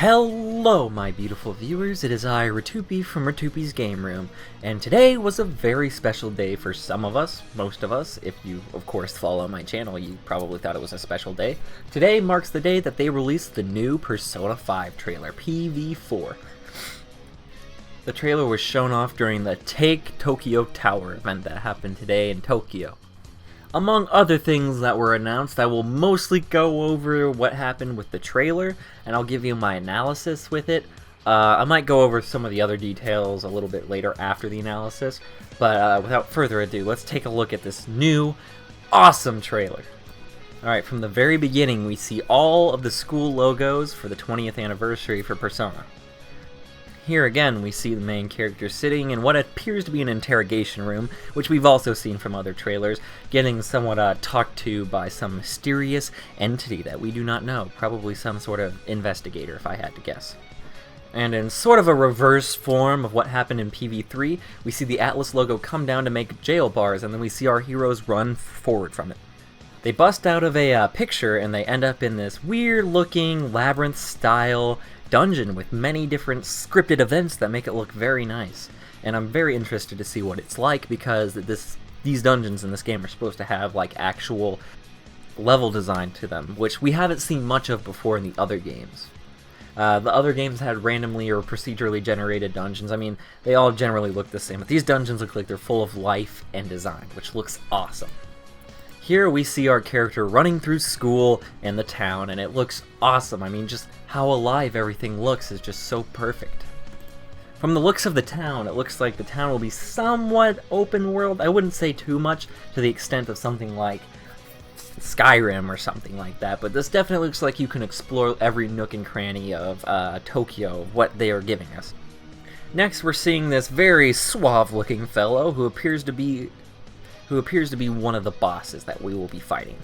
Hello my beautiful viewers, it is I, Ratupi from Ratupi's Game Room, and today was a very special day for some of us, most of us. If you of course follow my channel, you probably thought it was a special day. Today marks the day that they released the new Persona 5 trailer, PV4. The trailer was shown off during the Take Tokyo Tower event that happened today in Tokyo. Among other things that were announced, I will mostly go over what happened with the trailer, and I'll give you my analysis with it. I might go over some of the other details a little bit later after the analysis, but without further ado, let's take a look at this new, awesome trailer. Alright, from the very beginning, we see all of the school logos for the 20th anniversary for Persona. Here again, we see the main character sitting in what appears to be an interrogation room, which we've also seen from other trailers, getting somewhat talked to by some mysterious entity that we do not know, probably some sort of investigator if I had to guess. And in sort of a reverse form of what happened in PV3, we see the Atlas logo come down to make jail bars, and then we see our heroes run forward from it. They bust out of a picture and they end up in this weird looking labyrinth style dungeon with many different scripted events that make it look very nice. And I'm very interested to see what it's like, because these dungeons in this game are supposed to have like actual level design to them, which we haven't seen much of before in the other games. The other games had randomly or procedurally generated dungeons. I mean, they all generally look the same, but these dungeons look like they're full of life and design, which looks awesome. Here we see our character running through school and the town, and it looks awesome. I mean, just how alive everything looks is just so perfect. From the looks of the town, it looks like the town will be somewhat open world. I wouldn't say too much to the extent of something like Skyrim or something like that, but this definitely looks like you can explore every nook and cranny of Tokyo, what they are giving us. Next, we're seeing this very suave-looking fellow who appears to be one of the bosses that we will be fighting.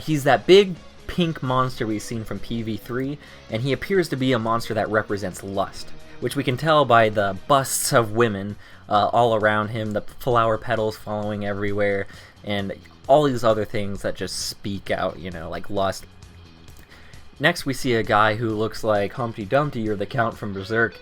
He's that big pink monster we've seen from PV3, and he appears to be a monster that represents lust, which we can tell by the busts of women all around him, the flower petals following everywhere, and all these other things that just speak out, you know, like lust. Next, we see a guy who looks like Humpty Dumpty or the Count from Berserk.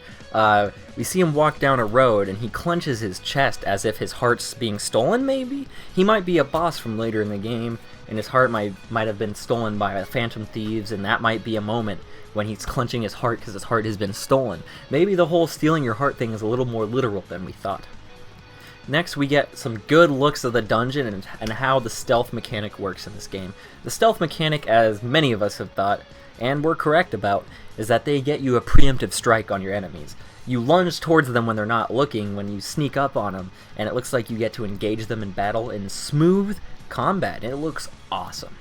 We see him walk down a road, and he clenches his chest as if his heart's being stolen, maybe? He might be a boss from later in the game, and his heart might have been stolen by phantom thieves, and that might be a moment when he's clenching his heart because his heart has been stolen. Maybe the whole stealing your heart thing is a little more literal than we thought. Next, we get some good looks of the dungeon and how the stealth mechanic works in this game. The stealth mechanic, as many of us have thought, and we're correct about, is that they get you a preemptive strike on your enemies. You lunge towards them when they're not looking, when you sneak up on them, and it looks like you get to engage them in battle in smooth combat, and it looks awesome.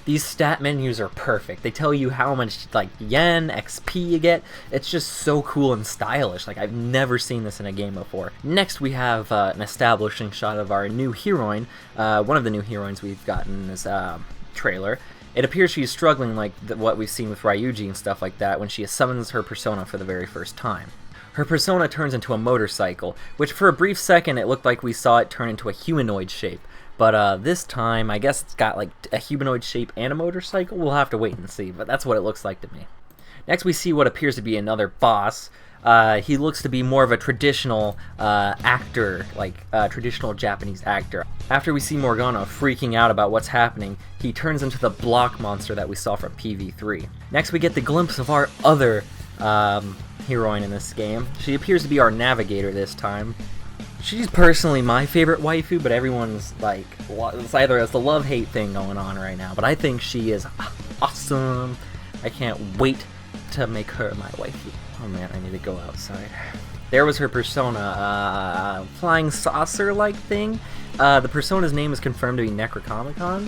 These stat menus are perfect. They tell you how much like yen, XP you get. It's just so cool and stylish. Like, I've never seen this in a game before. Next, we have an establishing shot of our new heroine, one of the new heroines we've gotten in this trailer. It appears she's struggling like what we've seen with Ryuji and stuff like that when she summons her persona for the very first time. Her persona turns into a motorcycle, which for a brief second it looked like we saw it turn into a humanoid shape. But this time, I guess it's got like a humanoid shape and a motorcycle. We'll have to wait and see, but that's what it looks like to me. Next, we see what appears to be another boss. He looks to be more of a traditional actor, like a traditional Japanese actor. After we see Morgana freaking out about what's happening, he turns into the block monster that we saw from PV3. Next, we get the glimpse of our other heroine in this game. She appears to be our navigator this time. She's personally my favorite waifu, but everyone's like, it's either it's a love-hate thing going on right now, but I think she is awesome. I can't wait to make her my waifu. Oh man, I need to go outside. There was her persona, flying saucer-like thing. The persona's name is confirmed to be Necronomicon.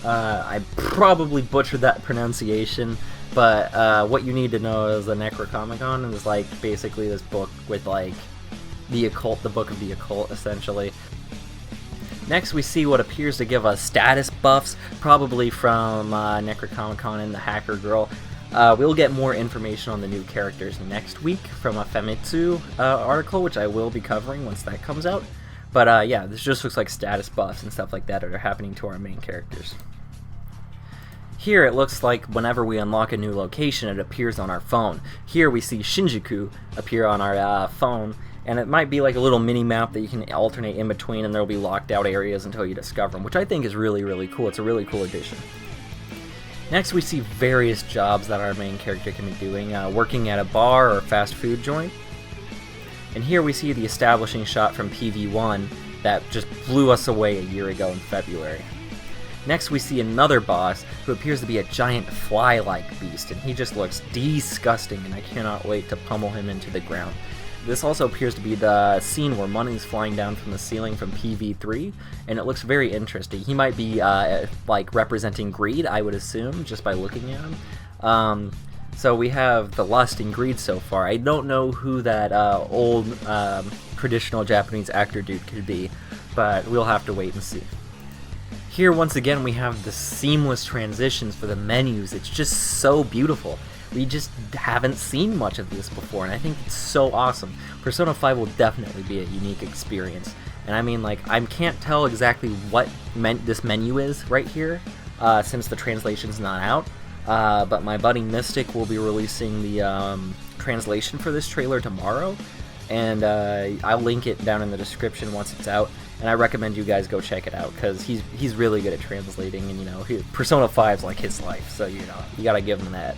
I probably butchered that pronunciation, but what you need to know is the Necronomicon is like basically this book with like the occult, the book of the occult, essentially. Next, we see what appears to give us status buffs, probably from Necronomicon and the Hacker Girl. We'll get more information on the new characters next week from a Famitsu article, which I will be covering once that comes out. But yeah, this just looks like status buffs and stuff like that are happening to our main characters. Here it looks like whenever we unlock a new location, it appears on our phone. Here we see Shinjuku appear on our phone, and it might be like a little mini-map that you can alternate in between, and there will be locked out areas until you discover them, which I think is really, really cool. It's a really cool addition. Next we see various jobs that our main character can be doing, working at a bar or fast food joint. And here we see the establishing shot from PV1 that just blew us away a year ago in February. Next we see another boss who appears to be a giant fly-like beast, and he just looks disgusting, and I cannot wait to pummel him into the ground. This also appears to be the scene where money's flying down from the ceiling from PV3, and it looks very interesting. He might be like representing greed, I would assume, just by looking at him. So we have the lust and greed so far. I don't know who that old traditional Japanese actor dude could be, but we'll have to wait and see. Here once again we have the seamless transitions for the menus. It's just so beautiful. We just haven't seen much of this before, and I think it's so awesome. Persona 5 will definitely be a unique experience. And I mean, like, I can't tell exactly what this menu is right here, since the translation's not out. But my buddy Mystic will be releasing the translation for this trailer tomorrow, and I'll link it down in the description once it's out. And I recommend you guys go check it out, because he's really good at translating, and you know, Persona 5's like his life, so you know, you gotta give him that.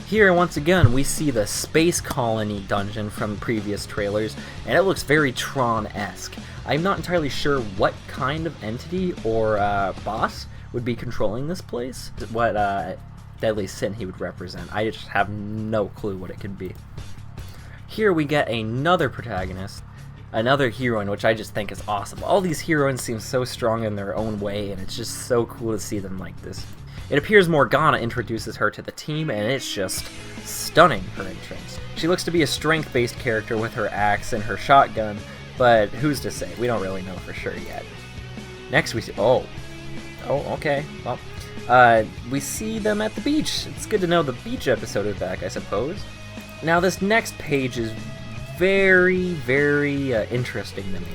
Here, once again, we see the Space Colony dungeon from previous trailers, and it looks very Tron-esque. I'm not entirely sure what kind of entity or boss would be controlling this place, what deadly sin he would represent. I just have no clue what it could be. Here we get another protagonist, another heroine, which I just think is awesome. All these heroines seem so strong in their own way, and it's just so cool to see them like this. It appears Morgana introduces her to the team, and it's just stunning, her entrance. She looks to be a strength-based character with her axe and her shotgun, but who's to say? We don't really know for sure yet. Next we see... Oh, okay. Well, we see them at the beach. It's good to know the beach episode is back, I suppose. Now, this next page is very, very interesting to me.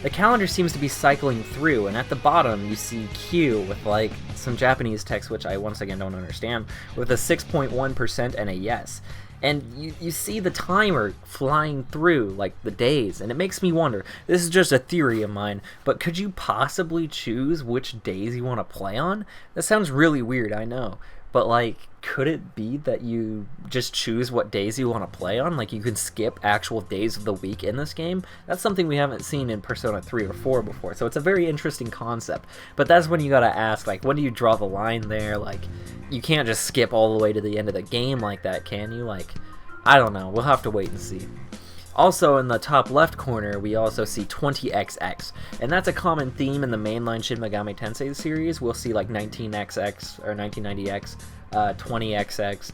The calendar seems to be cycling through, and at the bottom you see Q with like some Japanese text, which I once again don't understand, with a 6.1% and a yes. And you see the timer flying through, like the days, and it makes me wonder, this is just a theory of mine, but could you possibly choose which days you want to play on? That sounds really weird, I know, but like, could it be that you just choose what days you want to play on? Like, you can skip actual days of the week in this game? That's something we haven't seen in Persona 3 or 4 before, so it's a very interesting concept. But that's when you gotta ask, like, when do you draw the line there? Like, you can't just skip all the way to the end of the game like that, can you? Like, I don't know. We'll have to wait and see. Also, in the top left corner, we also see 20XX, and that's a common theme in the mainline Shin Megami Tensei series. We'll see like 19XX or 1990X, 20XX,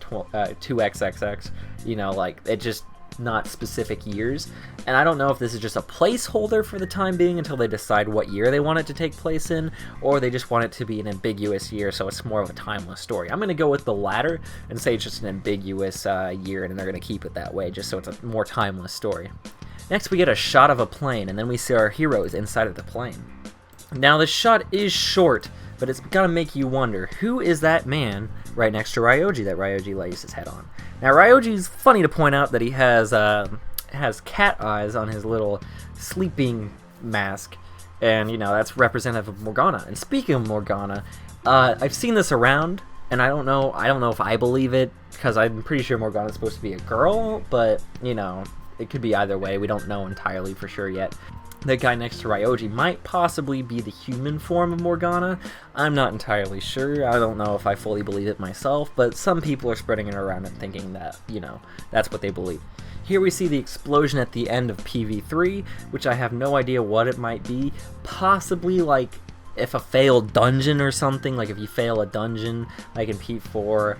2XXX, you know, like, it just not specific years. And I don't know if this is just a placeholder for the time being until they decide what year they want it to take place in, or they just want it to be an ambiguous year, so it's more of a timeless story. I'm going to go with the latter and say it's just an ambiguous year, and they're going to keep it that way just so it's a more timeless story. Next we get a shot of a plane, and then we see our heroes inside of the plane. Now this shot is short, but it's going to make you wonder, who is that man right next to Ryoji that Ryoji lays his head on? Now Ryoji's funny to point out that he has cat eyes on his little sleeping mask, and you know, that's representative of Morgana. And speaking of Morgana, I've seen this around, and I don't know if I believe it, because I'm pretty sure Morgana's supposed to be a girl, but you know, it could be either way. We don't know entirely for sure yet. The guy next to Ryoji might possibly be the human form of Morgana. I'm not entirely sure. I don't know if I fully believe it myself, but some people are spreading it around and thinking that, you know, that's what they believe. Here we see the explosion at the end of PV3, which I have no idea what it might be. Possibly like if a failed dungeon or something, like if you fail a dungeon, like in P4,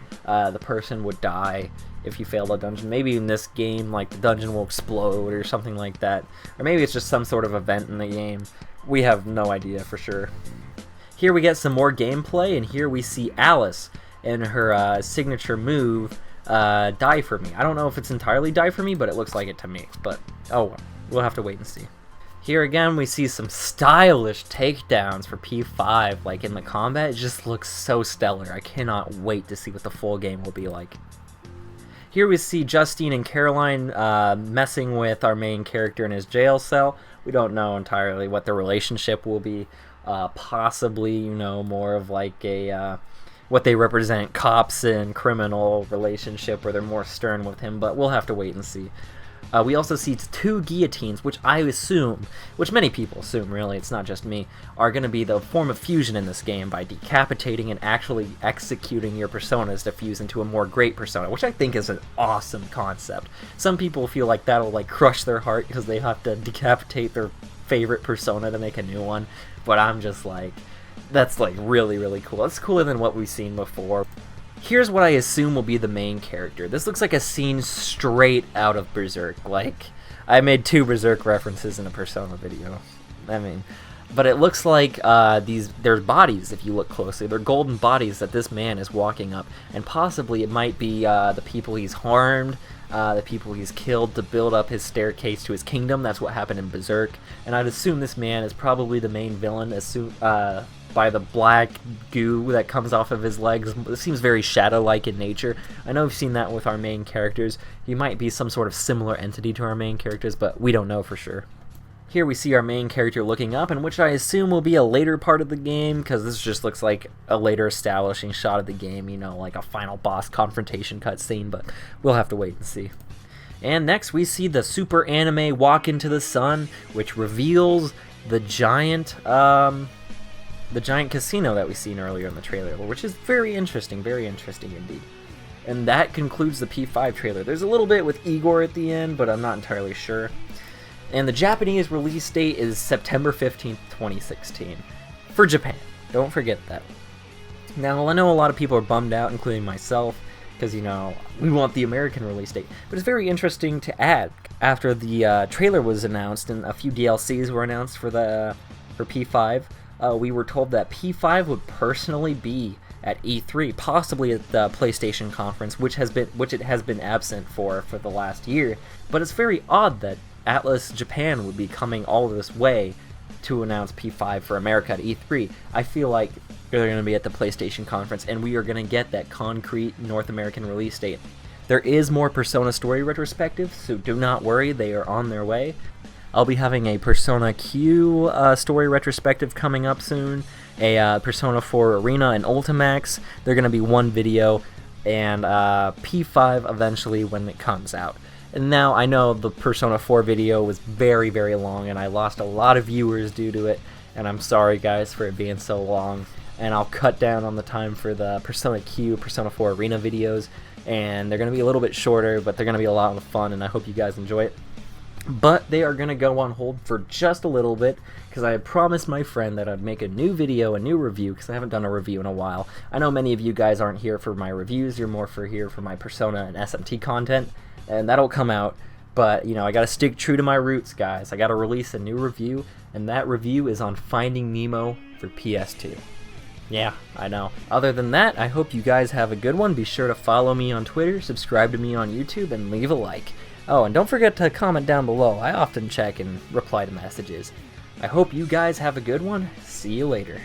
the person would die if you fail a dungeon. Maybe in this game, like, the dungeon will explode or something like that. Or maybe it's just some sort of event in the game. We have no idea for sure. Here we get some more gameplay, and here we see Alice and her signature move, Die For Me. I don't know if it's entirely Die For Me, but it looks like it to me. But, oh well. We'll have to wait and see. Here again, we see some stylish takedowns for P5, like in the combat. It just looks so stellar. I cannot wait to see what the full game will be like. Here we see Justine and Caroline messing with our main character in his jail cell. We don't know entirely what their relationship will be. Possibly, you know, more of like a what they represent, cops and criminal relationship, where they're more stern with him, but we'll have to wait and see. We also see 2 guillotines, which I assume, which many people assume really, it's not just me, are going to be the form of fusion in this game by decapitating and actually executing your personas to fuse into a more great persona, which I think is an awesome concept. Some people feel like that'll like crush their heart because they have to decapitate their favorite persona to make a new one, but I'm just like, that's like really, really cool. It's cooler than what we've seen before. Here's what I assume will be the main character. This looks like a scene straight out of Berserk. Like, I made 2 Berserk references in a Persona video. But it looks like there's bodies, if you look closely. They're golden bodies that this man is walking up. And possibly it might be the people he's harmed, the people he's killed to build up his staircase to his kingdom. That's what happened in Berserk. And I'd assume this man is probably the main villain, by the black goo that comes off of his legs. It seems very shadow-like in nature. I know we've seen that with our main characters. He might be some sort of similar entity to our main characters, but we don't know for sure. Here we see our main character looking up, and which I assume will be a later part of the game, because this just looks like a later establishing shot of the game, you know, like a final boss confrontation cutscene, but we'll have to wait and see. And next we see the Super Anime Walk into the Sun, which reveals the giant casino that we seen earlier in the trailer, which is very interesting indeed. And that concludes the P5 trailer. There's a little bit with Igor at the end, but I'm not entirely sure. And the Japanese release date is September 15th, 2016. For Japan. Don't forget that. Now, I know a lot of people are bummed out, including myself, because, you know, we want the American release date. But it's very interesting to add. After the trailer was announced and a few DLCs were announced for P5, we were told that P5 would personally be at E3, possibly at the PlayStation conference, which it has been absent for the last year. But it's very odd that Atlas Japan would be coming all this way to announce P5 for America at E3. I feel like they're going to be at the PlayStation conference, and we are going to get that concrete North American release date. There is more Persona story retrospective, so do not worry, they are on their way. I'll be having a Persona Q story retrospective coming up soon, a Persona 4 Arena and Ultimax. They're going to be one video, and P5 eventually when it comes out. And now, I know the Persona 4 video was very, very long, and I lost a lot of viewers due to it, and I'm sorry guys for it being so long. And I'll cut down on the time for the Persona Q, Persona 4 Arena videos, and they're going to be a little bit shorter, but they're going to be a lot of fun, and I hope you guys enjoy it. But they are going to go on hold for just a little bit, because I had promised my friend that I'd make a new video, a new review, because I haven't done a review in a while. I know many of you guys aren't here for my reviews, you're more here for my Persona and SMT content, and that'll come out. But, you know, I gotta stick true to my roots, guys. I gotta release a new review, and that review is on Finding Nemo for PS2. Yeah, I know. Other than that, I hope you guys have a good one. Be sure to follow me on Twitter, subscribe to me on YouTube, and leave a like. Oh, and don't forget to comment down below. I often check and reply to messages. I hope you guys have a good one. See you later.